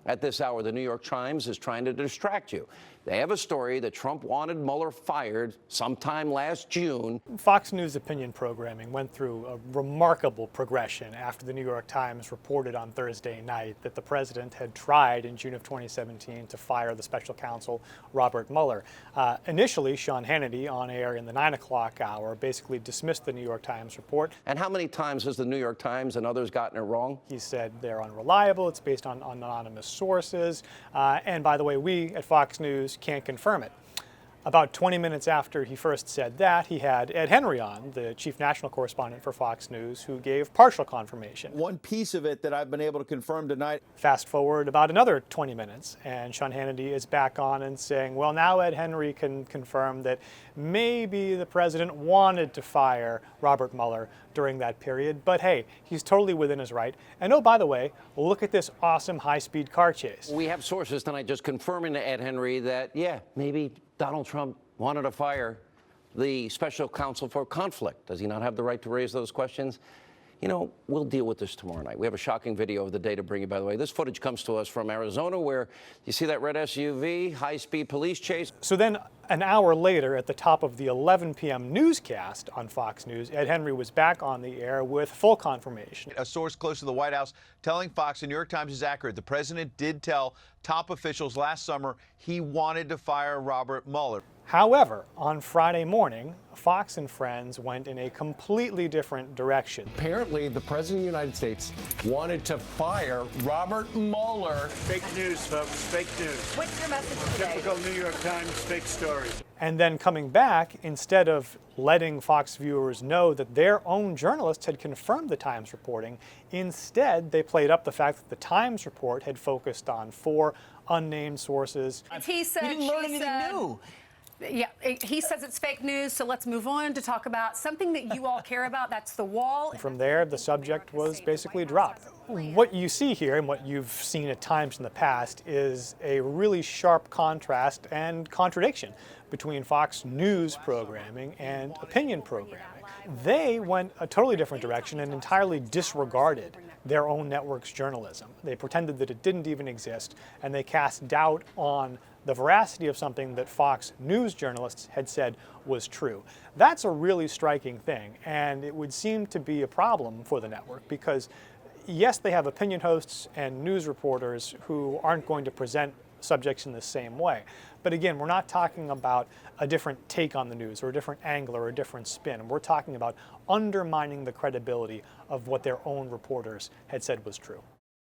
At this hour, the New York Times is trying to distract you. They have a story that Trump wanted Mueller fired sometime last June. Fox News opinion programming went through a remarkable progression after the New York Times reported on Thursday night that the president had tried in June of 2017 to fire the special counsel Robert Mueller. Initially, Sean Hannity, on air in the 9 o'clock hour, basically dismissed the New York Times report. And how many times has the New York Times and others gotten it wrong? He said they're unreliable, it's based on anonymous sources, and by the way, we at Fox News can't confirm it. About 20 minutes after he first said that, he had Ed Henry on, the chief national correspondent for Fox News, who gave partial confirmation. One piece of it that I've been able to confirm tonight. Fast forward about another 20 minutes, and Sean Hannity is back on and saying, well, now Ed Henry can confirm that maybe the president wanted to fire Robert Mueller during that period, but hey, he's totally within his right. And oh, by the way, look at this awesome high-speed car chase. We have sources tonight just confirming to Ed Henry that, yeah, maybe Donald Trump wanted to fire the special counsel for conflict. Does he not have the right to raise those questions? You know, we'll deal with this tomorrow night. We have a shocking video of the day to bring you, by the way. This footage comes to us from Arizona, where you see that red SUV, high-speed police chase. So then an hour later, at the top of the 11 p.m. newscast on Fox News, Ed Henry was back on the air with full confirmation. A source close to the White House telling Fox the New York Times is accurate. The president did tell top officials last summer he wanted to fire Robert Mueller. However, on Friday morning, Fox and Friends went in a completely different direction. Apparently, the President of the United States wanted to fire Robert Mueller. Fake news, folks, fake news. What's your message today? Typical New York Times fake story. And then coming back, instead of letting Fox viewers know that their own journalists had confirmed the Times reporting, instead they played up the fact that the Times report had focused on 4 unnamed sources. He said, we didn't learn anything new. Yeah, he says it's fake news, so let's move on to talk about something that you all care about. That's the wall. From there, the subject was basically dropped. What you see here, and what you've seen at times in the past, is a really sharp contrast and contradiction between Fox News programming and opinion programming. They went a totally different direction and entirely disregarded their own network's journalism. They pretended that it didn't even exist, and they cast doubt on the veracity of something that Fox News journalists had said was true. That's a really striking thing, and it would seem to be a problem for the network because, yes, they have opinion hosts and news reporters who aren't going to present subjects in the same way. But again, we're not talking about a different take on the news or a different angle or a different spin. We're talking about undermining the credibility of what their own reporters had said was true.